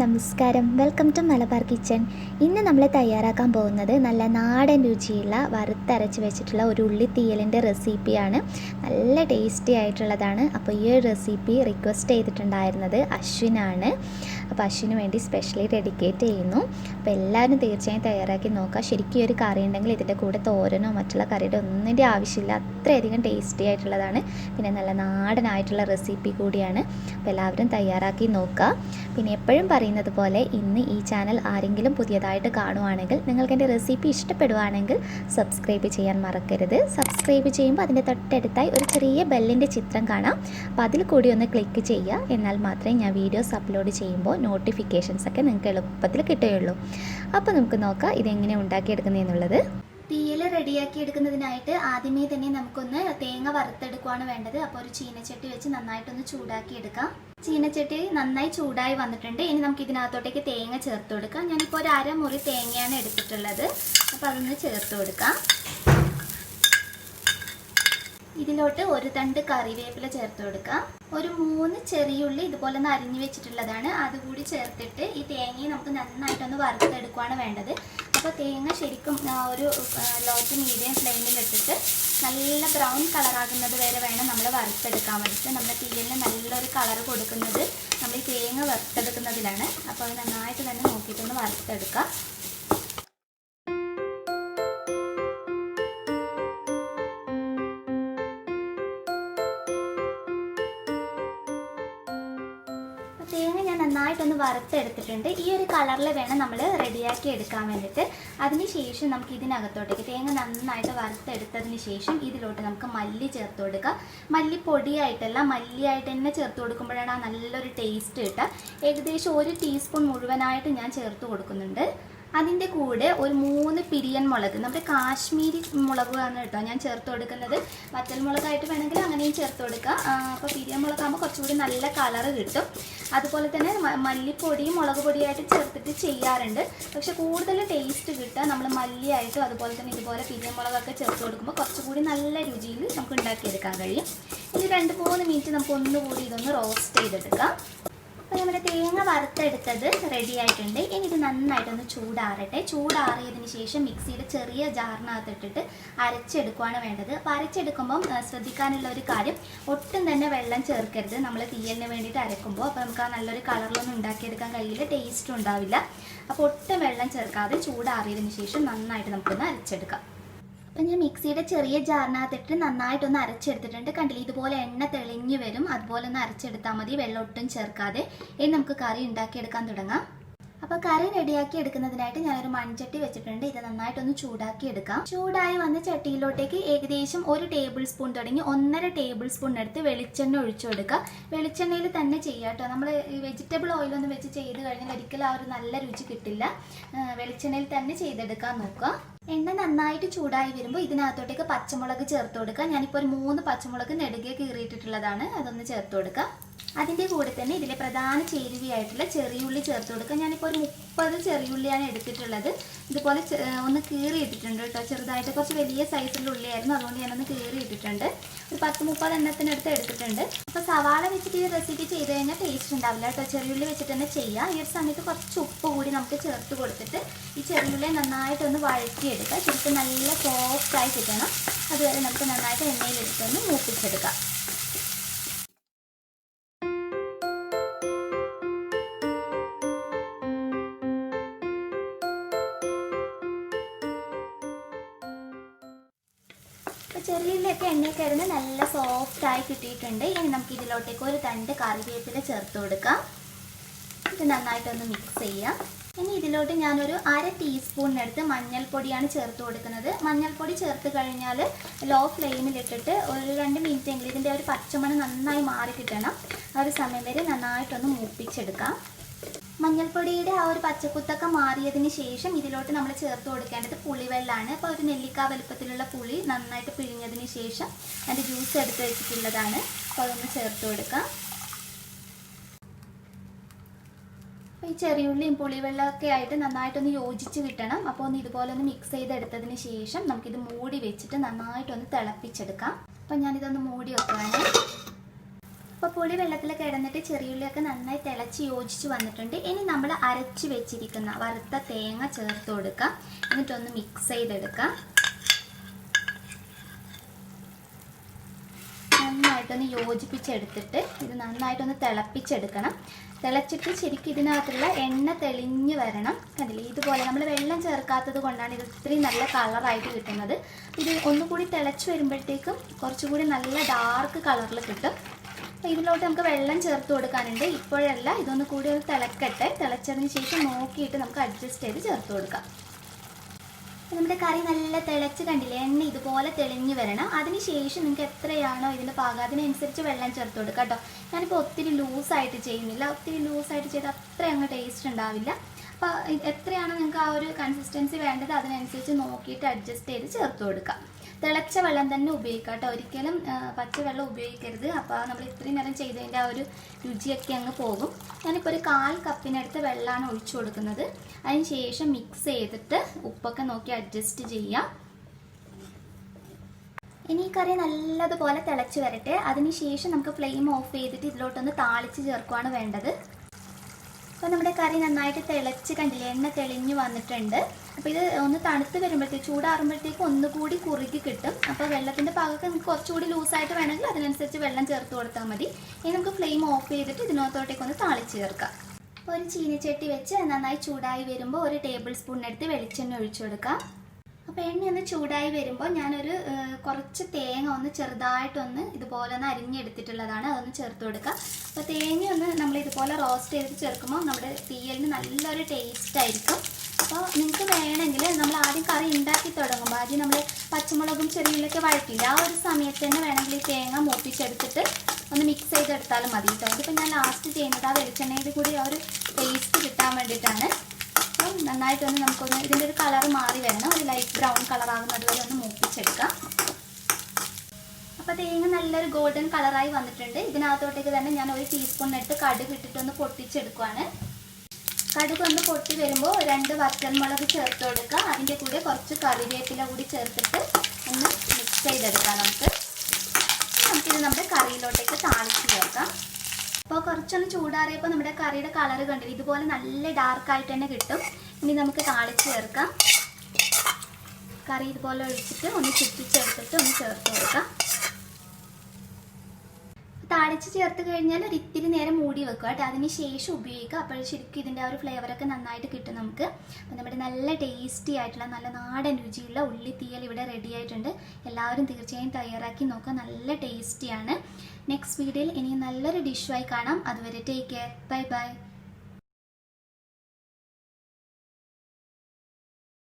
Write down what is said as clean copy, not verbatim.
നമസ്കാരം. Welcome to Malabar kitchen. ഇന്ന് നമ്മൾ തയ്യാറാക്കാൻ പോകുന്നത് നല്ല നാടൻ രുചിയുള്ള വറുത്തരച്ച് വെച്ചിട്ടുള്ള ഒരു ഉള്ളിത്തീയലിൻ്റെ റെസിപ്പിയാണ്. നല്ല ടേസ്റ്റി ആയിട്ടുള്ളതാണ്. അപ്പോൾ ഈ ഒരു റെസിപ്പി റിക്വസ്റ്റ് ചെയ്തിട്ടുണ്ടായിരുന്നത് അശ്വിനാണ്. അപ്പോൾ അശ്വിന് വേണ്ടി സ്പെഷ്യലി ഡെഡിക്കേറ്റ് ചെയ്യുന്നു. അപ്പോൾ എല്ലാവരും തീർച്ചയായും തയ്യാറാക്കി നോക്കുക. ശരിക്കും ഈ ഒരു കറി ഉണ്ടെങ്കിൽ ഇതിൻ്റെ കൂടെ തോരനോ മറ്റുള്ള കറിയുടെ ഒന്നിൻ്റെ ആവശ്യമില്ല. അത്രയധികം ടേസ്റ്റി ആയിട്ടുള്ളതാണ്. പിന്നെ നല്ല നാടനായിട്ടുള്ള റെസിപ്പി കൂടിയാണ്. അപ്പോൾ എല്ലാവരും തയ്യാറാക്കി നോക്കുക. പിന്നെ എപ്പോഴും പറയുന്നത് പോലെ ഇന്ന് ഈ ചാനൽ ആരെങ്കിലും പുതിയതായിട്ട് കാണുവാണെങ്കിൽ നിങ്ങൾക്ക് എൻ്റെ റെസിപ്പി ഇഷ്ടപ്പെടുവാണെങ്കിൽ സബ്സ്ക്രൈബ് ചെയ്യാൻ മറക്കരുത്. സബ്സ്ക്രൈബ് ചെയ്യുമ്പോൾ അതിൻ്റെ തൊട്ടടുത്തായി ഒരു ചെറിയ ബെല്ലിൻ്റെ ചിത്രം കാണാം. അപ്പോൾ അതിൽ കൂടി ഒന്ന് ക്ലിക്ക് ചെയ്യുക. എന്നാൽ മാത്രമേ ഞാൻ വീഡിയോസ് അപ്ലോഡ് ചെയ്യുമ്പോൾ നോട്ടിഫിക്കേഷൻസ് ഒക്കെ നിങ്ങൾക്ക് എളുപ്പത്തിൽ കിട്ടുകയുള്ളൂ. അപ്പോൾ നമുക്ക് നോക്കാം ഇതെങ്ങനെ ഉണ്ടാക്കിയെടുക്കുന്നതെന്നുള്ളത്. തീയൽ റെഡിയാക്കി എടുക്കുന്നതിനായിട്ട് ആദ്യമേ തന്നെ നമുക്കൊന്ന് തേങ്ങ വറുത്തെടുക്കുകയാണ് വേണ്ടത്. അപ്പോൾ ഒരു ചീനച്ചട്ടി വെച്ച് നന്നായിട്ടൊന്ന് ചൂടാക്കി എടുക്കാം. ചീനച്ചട്ടി നന്നായി ചൂടായി വന്നിട്ടുണ്ട്. ഇനി നമുക്ക് ഇതിനകത്തോട്ടേക്ക് തേങ്ങ ചേർത്ത് കൊടുക്കാം. ഞാനിപ്പോൾ ഒരു അരമുറി തേങ്ങയാണ് എടുത്തിട്ടുള്ളത്. അപ്പോൾ അതൊന്ന് ചേർത്ത് കൊടുക്കാം. ഇതിലോട്ട് ഒരു തണ്ട് കറിവേപ്പില ചേർത്ത് കൊടുക്കാം. ഒരു 3 ചെറിയുള്ളി ഇതുപോലെ ഒന്ന് അരിഞ്ഞു വെച്ചിട്ടുള്ളതാണ്. അതുകൂടി ചേർത്തിട്ട് ഈ തേങ്ങയെ നമുക്ക് നന്നായിട്ടൊന്ന് വറുത്തെടുക്കുകയാണ് വേണ്ടത്. അപ്പോൾ തേങ്ങ ശരിക്കും ഒരു ലോ ടു മീഡിയം ഫ്ലെയിമിലിട്ടിട്ട് നല്ല ബ്രൗൺ കളറാകുന്നത് വരെ വേണം നമ്മൾ വറുത്തെടുക്കാൻ വേണ്ടിയിട്ട്. നമ്മുടെ തീയലിന് നല്ലൊരു കളർ കൊടുക്കുന്നത് നമ്മൾ ഈ തേങ്ങ വറുത്തെടുക്കുന്നതിലാണ്. അപ്പോൾ അത് നന്നായിട്ട് തന്നെ നോക്കിയിട്ടൊന്ന് വറുത്തെടുക്കാം. തേങ്ങ ഞാൻ നന്നായിട്ടൊന്ന് വറുത്തെടുത്തിട്ടുണ്ട്. ഈ ഒരു കളറിൽ വേണം നമ്മൾ റെഡിയാക്കി എടുക്കാൻ വേണ്ടിയിട്ട്. അതിനുശേഷം നമുക്ക് ഇതിനകത്തോട്ടേക്ക് തേങ്ങ നന്നായിട്ട് വറുത്തെടുത്തതിന് ശേഷം ഇതിലോട്ട് നമുക്ക് മല്ലി ചേർത്ത് കൊടുക്കുക. മല്ലി പൊടിയായിട്ടല്ല, മല്ലിയായിട്ട് തന്നെ ചേർത്ത് കൊടുക്കുമ്പോഴാണ് ആ നല്ലൊരു ടേസ്റ്റ് കിട്ടുക. ഏകദേശം 1 ടീസ്പൂൺ മുഴുവനായിട്ട് ഞാൻ ചേർത്ത് കൊടുക്കുന്നുണ്ട്. അതിൻ്റെ കൂടെ ഒരു 3 പിരിയൻ മുളക്, നമ്മുടെ കാശ്മീരി മുളകാണ് കേട്ടോ ഞാൻ ചേർത്ത് കൊടുക്കുന്നത്. വറ്റൽ മുളകായിട്ട് വേണമെങ്കിൽ അങ്ങനെയും ചേർത്ത് കൊടുക്കുക. അപ്പോൾ പിരിയൻ മുളകാകുമ്പോൾ കുറച്ചുകൂടി നല്ല കളറ് കിട്ടും. അതുപോലെ തന്നെ മല്ലിപ്പൊടിയും മുളക് പൊടിയായിട്ട് ചേർത്തിട്ട് ചെയ്യാറുണ്ട്. പക്ഷെ കൂടുതൽ ടേസ്റ്റ് കിട്ടുക നമ്മൾ മല്ലിയായിട്ടും അതുപോലെ തന്നെ ഇതുപോലെ പിരിയൻ മുളകൊക്കെ ചേർത്ത് കൊടുക്കുമ്പോൾ കുറച്ചുകൂടി നല്ല രുചിയിൽ നമുക്ക് ഉണ്ടാക്കിയെടുക്കാൻ കഴിയും. ഇനി 2-3 മിനിറ്റ് നമുക്ക് ഒന്നുകൂടി ഇതൊന്ന് റോസ്റ്റ് ചെയ്തെടുക്കാം. അപ്പോൾ നമ്മുടെ തേങ്ങ വറുത്തെടുത്തത് റെഡി ആയിട്ടുണ്ട്. ഇനി ഇത് നന്നായിട്ടൊന്ന് ചൂടാറട്ടെ. ചൂടാറിയതിന് ശേഷം മിക്സിയുടെ ചെറിയ ജാറിനകത്തിട്ടിട്ട് അരച്ചെടുക്കുകയാണ് വേണ്ടത്. അപ്പോൾ അരച്ചെടുക്കുമ്പം ശ്രദ്ധിക്കാനുള്ള ഒരു കാര്യം, ഒട്ടും തന്നെ വെള്ളം ചേർക്കരുത് നമ്മൾ തീയലിന് വേണ്ടിയിട്ട് അരക്കുമ്പോൾ. അപ്പോൾ നമുക്ക് ആ നല്ലൊരു കളറിലൊന്നും ഉണ്ടാക്കിയെടുക്കാൻ കഴിയില്ല, ടേസ്റ്റും ഉണ്ടാവില്ല. അപ്പോൾ ഒട്ടും വെള്ളം ചേർക്കാതെ ചൂടാറിയതിന് ശേഷം നന്നായിട്ട് നമുക്കൊന്ന് അരച്ചെടുക്കാം. അപ്പം ഞാൻ മിക്സിയുടെ ചെറിയ ജാറിനകത്തിട്ട് നന്നായിട്ടൊന്ന് അരച്ചെടുത്തിട്ടുണ്ട്. കണ്ടില്ല, ഇതുപോലെ എണ്ണ തെളിഞ്ഞു വരും. അതുപോലെ ഒന്ന് അരച്ചെടുത്താൽ മതി, വെള്ളം ഒട്ടും ചേർക്കാതെ. ഇനി നമുക്ക് കറി ഉണ്ടാക്കിയെടുക്കാൻ തുടങ്ങാം. അപ്പോൾ കറി റെഡിയാക്കി എടുക്കുന്നതിനായിട്ട് ഞാനൊരു മൺചട്ടി വെച്ചിട്ടുണ്ട്. ഇത് നന്നായിട്ടൊന്ന് ചൂടാക്കി എടുക്കാം. ചൂടായി വന്ന ചട്ടിയിലോട്ടേക്ക് ഏകദേശം 1 ടേബിൾ സ്പൂൺ തുടങ്ങി 1.5 ടേബിൾ സ്പൂൺ എടുത്ത് വെളിച്ചെണ്ണ ഒഴിച്ചു കൊടുക്കുക. വെളിച്ചെണ്ണയിൽ തന്നെ ചെയ്യാം കേട്ടോ. നമ്മൾ ഈ വെജിറ്റബിൾ ഓയിലൊന്നും വെച്ച് ചെയ്ത് കഴിഞ്ഞാൽ ഒരിക്കലും ആ ഒരു നല്ല രുചി കിട്ടില്ല. വെളിച്ചെണ്ണയിൽ തന്നെ ചെയ്തെടുക്കാൻ നോക്കുക. എണ്ണ നന്നായിട്ട് ചൂടായി വരുമ്പോൾ ഇതിനകത്തോട്ടേക്ക് പച്ചമുളക് ചേർത്ത് കൊടുക്കുക. ഞാനിപ്പോൾ ഒരു 3 പച്ചമുളക് നെടുകെ കീറിയിട്ടിട്ടുള്ളതാണ്. അതൊന്ന് ചേർത്ത് കൊടുക്കുക. അതിൻ്റെ കൂടെ തന്നെ ഇതിലെ പ്രധാന ചേരുവയായിട്ടുള്ള ചെറിയുള്ളി ചേർത്ത് കൊടുക്കുക. ഞാനിപ്പോൾ ഒരു 30 ചെറിയുള്ളിയാണ് എടുത്തിട്ടുള്ളത്. ഇതുപോലെ ഒന്ന് കീറിയിട്ടിട്ടുണ്ട് കേട്ടോ. ചെറുതായിട്ട് കുറച്ച് വലിയ സൈസിലുള്ള ഉള്ളിയായിരുന്നു, അതുകൊണ്ട് ഞാനൊന്ന് കീറിയിട്ടിട്ടുണ്ട്. ഒരു 10-30 എണ്ണത്തിനടുത്ത് എടുത്തിട്ടുണ്ട്. അപ്പോൾ സവാള വെച്ചിട്ട് ഈ റെസിപ്പി ചെയ്ത് കഴിഞ്ഞാൽ ടേസ്റ്റ് ഉണ്ടാവില്ല കേട്ടോ. ചെറിയുള്ളി വെച്ചിട്ട് തന്നെ ചെയ്യാം. ഈ ഒരു സമയത്ത് കുറച്ച് ഉപ്പ് കൂടി നമുക്ക് ചേർത്ത് കൊടുത്തിട്ട് ഈ ചെറിയുള്ളി നന്നായിട്ടൊന്ന് വഴറ്റിയെടുക്കുക. ശരിക്കും നല്ല സോഫ്റ്റായി കിട്ടണം. അതുവരെ നമുക്ക് നന്നായിട്ട് എണ്ണയിലെടുത്തൊന്ന് മൂപ്പിച്ചെടുക്കാം. അപ്പോൾ ചെറിയുള്ളിയൊക്കെ എണ്ണയിൽ കിടന്ന് നല്ല സോഫ്റ്റായി കിട്ടിയിട്ടുണ്ട്. ഇനി നമുക്ക് ഇതിലോട്ടേക്ക് ഒരു തണ്ട് കറിവേപ്പില ചേർത്ത് കൊടുക്കാം. ഇത് നന്നായിട്ടൊന്ന് മിക്സ് ചെയ്യാം. ഇനി ഇതിലോട്ട് ഞാനൊരു 1/2 ടീസ്പൂണിനടുത്ത് മഞ്ഞൾപ്പൊടിയാണ് ചേർത്ത് കൊടുക്കുന്നത്. മഞ്ഞൾപ്പൊടി ചേർത്ത് കഴിഞ്ഞാൽ ലോ ഫ്ലെയിമിലിട്ടിട്ട് ഒരു 2 മിനിറ്റ് എങ്കിലും ഇതിൻ്റെ ഒരു പച്ചമണം നന്നായി മാറി കിട്ടണം. ആ ഒരു സമയം വരെ നന്നായിട്ടൊന്ന് മൂപ്പിച്ചെടുക്കാം. മഞ്ഞൾപ്പൊടിയുടെ ആ ഒരു പച്ചക്കുത്തൊക്കെ മാറിയതിന് ശേഷം ഇതിലോട്ട് നമ്മൾ ചേർത്ത് കൊടുക്കേണ്ടത് പുളിവെള്ളമാണ്. അപ്പോൾ ഒരു നെല്ലിക്ക വലുപ്പത്തിലുള്ള പുളി നന്നായിട്ട് പിഴിഞ്ഞതിന് ശേഷം അതിൻ്റെ ജ്യൂസ് എടുത്ത് വെച്ചിട്ടുള്ളതാണ്. അപ്പോൾ അതൊന്ന് ചേർത്ത് കൊടുക്കാം. അപ്പോൾ ഈ ചെറിയുള്ളിയും പുളിവെള്ളമൊക്കെ ആയിട്ട് നന്നായിട്ടൊന്ന് യോജിച്ച് കിട്ടണം. അപ്പോൾ ഒന്ന് ഇതുപോലെ ഒന്ന് മിക്സ് ചെയ്തെടുത്തതിന് ശേഷം നമുക്കിത് മൂടി വെച്ചിട്ട് നന്നായിട്ടൊന്ന് തിളപ്പിച്ചെടുക്കാം. അപ്പോൾ ഞാനിതൊന്ന് മൂടി വെക്കുകയാണ്. അപ്പോൾ പുളി വെള്ളത്തിൽ കിടന്നിട്ട് ചെറിയുള്ളിയൊക്കെ നന്നായി തിളച്ച് യോജിച്ച് വന്നിട്ടുണ്ട്. ഇനി നമ്മൾ അരച്ച് വെച്ചിരിക്കുന്ന വറുത്ത തേങ്ങ ചേർത്ത് കൊടുക്കാം. എന്നിട്ടൊന്ന് മിക്സ് ചെയ്തെടുക്കാം. നന്നായിട്ടൊന്ന് യോജിപ്പിച്ചെടുത്തിട്ട് ഇത് നന്നായിട്ടൊന്ന് തിളപ്പിച്ചെടുക്കണം. തിളച്ചിട്ട് ശരിക്കും ഇതിനകത്തുള്ള എണ്ണ തെളിഞ്ഞ് വരണം. കണ്ടില്ലേ, ഇതുപോലെ നമ്മൾ വെള്ളം ചേർക്കാത്തത് കൊണ്ടാണ് ഇത് ഇത്രയും നല്ല കളറായിട്ട് കിട്ടുന്നത്. ഇത് ഒന്നുകൂടി തിളച്ച് വരുമ്പോഴത്തേക്കും കുറച്ചുകൂടി നല്ല ഡാർക്ക് കളറിൽ കിട്ടും. ഇതിലോട്ട് നമുക്ക് വെള്ളം ചേർത്ത് കൊടുക്കാനുണ്ട്. ഇപ്പോഴല്ല, ഇതൊന്ന് കൂടി ഒന്ന് തിളക്കട്ടെ. തിളച്ചതിന് ശേഷം നോക്കിയിട്ട് നമുക്ക് അഡ്ജസ്റ്റ് ചെയ്ത് ചേർത്ത് കൊടുക്കാം. നമ്മുടെ കറി നല്ല തിളച്ച് കണ്ടില്ലേ, എണ്ണ ഇതുപോലെ തെളിഞ്ഞ് വരണം. അതിനുശേഷം നിങ്ങൾക്ക് എത്രയാണോ ഇതിൻ്റെ പാകം അതിനനുസരിച്ച് വെള്ളം ചേർത്ത് കൊടുക്കാം കേട്ടോ. ഞാനിപ്പോൾ ഒത്തിരി ലൂസായിട്ട് ചെയ്യുന്നില്ല. ഒത്തിരി ലൂസായിട്ട് ചെയ്ത് അത്ര അങ്ങ് ടേസ്റ്റ് ഉണ്ടാവില്ല. അപ്പോൾ എത്രയാണോ നിങ്ങൾക്ക് ആ ഒരു കൺസിസ്റ്റൻസി വേണ്ടത് അതിനനുസരിച്ച് നോക്കിയിട്ട് അഡ്ജസ്റ്റ് ചെയ്ത് ചേർത്ത് കൊടുക്കാം. തിളച്ച വെള്ളം തന്നെ ഉപയോഗിക്കാം കേട്ടോ. ഒരിക്കലും പച്ചവെള്ളം ഉപയോഗിക്കരുത്. അപ്പോൾ നമ്മൾ ഇത്രയും നേരം ചെയ്തതിൻ്റെ ആ ഒരു രുചിയൊക്കെ അങ്ങ് പോകും. ഞാനിപ്പോൾ ഒരു 1/4 കപ്പിനടുത്ത് വെള്ളമാണ് ഒഴിച്ചു കൊടുക്കുന്നത്. അതിന് ശേഷം മിക്സ് ചെയ്തിട്ട് ഉപ്പൊക്കെ നോക്കി അഡ്ജസ്റ്റ് ചെയ്യാം. ഇനി ഈ കറി നല്ലതുപോലെ തിളച്ച് വരട്ടെ. അതിന് ശേഷം നമുക്ക് ഫ്ലെയിം ഓഫ് ചെയ്തിട്ട് ഇതിലോട്ടൊന്ന് താളിച്ച് ചേർക്കുകയാണ് വേണ്ടത്. അപ്പോൾ നമ്മുടെ കറി നന്നായിട്ട് തിളച്ച് കണ്ടില്ലേ, എണ്ണ തെളിഞ്ഞ് വന്നിട്ടുണ്ട്. അപ്പോൾ ഇത് ഒന്ന് തണുത്ത് വരുമ്പോഴത്തേക്ക് ചൂടാറുമ്പോഴത്തേക്ക് ഒന്നുകൂടി കുറുകി കിട്ടും. അപ്പോൾ വെള്ളത്തിൻ്റെ പാകമൊക്കെ നമുക്ക് കുറച്ചുകൂടി ലൂസായിട്ട് വേണമെങ്കിൽ അതിനനുസരിച്ച് വെള്ളം ചേർത്ത് കൊടുത്താൽ മതി. ഇനി നമുക്ക് ഫ്ലെയിം ഓഫ് ചെയ്തിട്ട് ഇതിനകത്തോട്ടേക്ക് ഒന്ന് താളിച്ച് ചേർക്കാം. അപ്പോൾ ഒരു ചീനിച്ചട്ടി വെച്ച് നന്നായി ചൂടായി വരുമ്പോൾ ഒരു ടേബിൾ സ്പൂണിനടുത്ത് വെളിച്ചെണ്ണ ഒഴിച്ചു കൊടുക്കാം. അപ്പോൾ എണ്ണ ഒന്ന് ചൂടായി വരുമ്പോൾ ഞാനൊരു കുറച്ച് തേങ്ങ ഒന്ന് ചെറുതായിട്ടൊന്ന് ഇതുപോലെ ഒന്ന് അരിഞ്ഞെടുത്തിട്ടുള്ളതാണ്, അതൊന്ന് ചേർത്ത് കൊടുക്കുക. അപ്പോൾ തേങ്ങ ഒന്ന് നമ്മൾ ഇതുപോലെ റോസ്റ്റ് ചെയ്തിട്ട് ചേർക്കുമ്പോൾ നമ്മുടെ തീയലിന് നല്ലൊരു ടേസ്റ്റ് ആയിരിക്കും. അപ്പോൾ നിങ്ങൾക്ക് വേണമെങ്കിൽ നമ്മൾ ആദ്യം കറി ഉണ്ടാക്കി തുടങ്ങുമ്പോൾ ആദ്യം നമ്മൾ പച്ചമുളകും ചെറിയുള്ളിയൊക്കെ വഴറ്റില്ല, ആ ഒരു സമയത്ത് തന്നെ വേണമെങ്കിൽ ഈ തേങ്ങ മൂപ്പിച്ചെടുത്തിട്ട് ഒന്ന് മിക്സ് ചെയ്തെടുത്താലും മതി കേട്ടോ. ഇതിപ്പോൾ ഞാൻ ലാസ്റ്റ് ചെയ്യുന്നത് ആ വെളിച്ചെണ്ണയിൽ കൂടി ആ ഒരു ടേസ്റ്റ് കിട്ടാൻ വേണ്ടിയിട്ടാണ്. അപ്പം നന്നായിട്ടൊന്ന് നമുക്കൊന്ന് ഇതിൻ്റെ ഒരു കളർ മാറി വരണം. ഒരു ലൈറ്റ് ബ്രൗൺ കളറാകുന്നത് വരെ ഒന്ന് മൂപ്പിച്ചെടുക്കാം. അപ്പോൾ തേങ്ങ നല്ലൊരു ഗോൾഡൻ കളറായി വന്നിട്ടുണ്ട്. ഇതിനകത്തോട്ടേക്ക് തന്നെ ഞാൻ ഒരു ടീസ്പൂണിനടുത്ത് കടുക് ഇട്ടിട്ടൊന്ന് പൊട്ടിച്ചെടുക്കുവാണ്. കടുക് ഒന്ന് പൊട്ടി വരുമ്പോൾ 2 വറ്റൽമുളക് ചേർത്ത് കൊടുക്കുക. അതിൻ്റെ കൂടെ കുറച്ച് കറിവേപ്പില കൂടി ചേർത്തിട്ട് ഒന്ന് മിക്സ് ചെയ്തെടുക്കാം. നമുക്കിത് നമ്മുടെ കറിയിലോട്ടേക്ക് താളിച്ച് ചേർക്കാം. അപ്പോൾ കുറച്ചൊന്ന് ചൂടാറിയപ്പോൾ നമ്മുടെ കറിയുടെ കളർ കണ്ടില്ല, ഇതുപോലെ നല്ല ഡാർക്കായിട്ട് തന്നെ കിട്ടും. ഇനി നമുക്ക് താളിച്ച് ചേർക്കാം. കറി ഇതുപോലെ ഒഴിച്ചിട്ട് ഒന്ന് ചുറ്റിച്ചെടുത്തിട്ട് ഒന്ന് ചേർത്ത് കൊടുക്കാം. താളിച്ച് ചേർത്ത് കഴിഞ്ഞാൽ ഒരു ഇത്തിരി നേരം മൂടി വെക്കുക കേട്ടോ. അതിന് ശേഷം ഉപയോഗിക്കുക. അപ്പോൾ ശരിക്കും ഇതിൻ്റെ ആ ഒരു ഫ്ലേവറൊക്കെ നന്നായിട്ട് കിട്ടും നമുക്ക്. അപ്പോൾ നമ്മുടെ നല്ല ടേസ്റ്റി ആയിട്ടുള്ള നല്ല നാടൻ രുചിയുള്ള ഉള്ളിത്തീയൽ ഇവിടെ റെഡി ആയിട്ടുണ്ട്. എല്ലാവരും തീർച്ചയായും തയ്യാറാക്കി നോക്കുക, നല്ല ടേസ്റ്റിയാണ്. നെക്സ്റ്റ് വീഡിയോയിൽ ഇനി നല്ലൊരു ഡിഷുമായി കാണാം. അതുവരെ ടേക്ക് കെയർ, ബൈ ബൈ.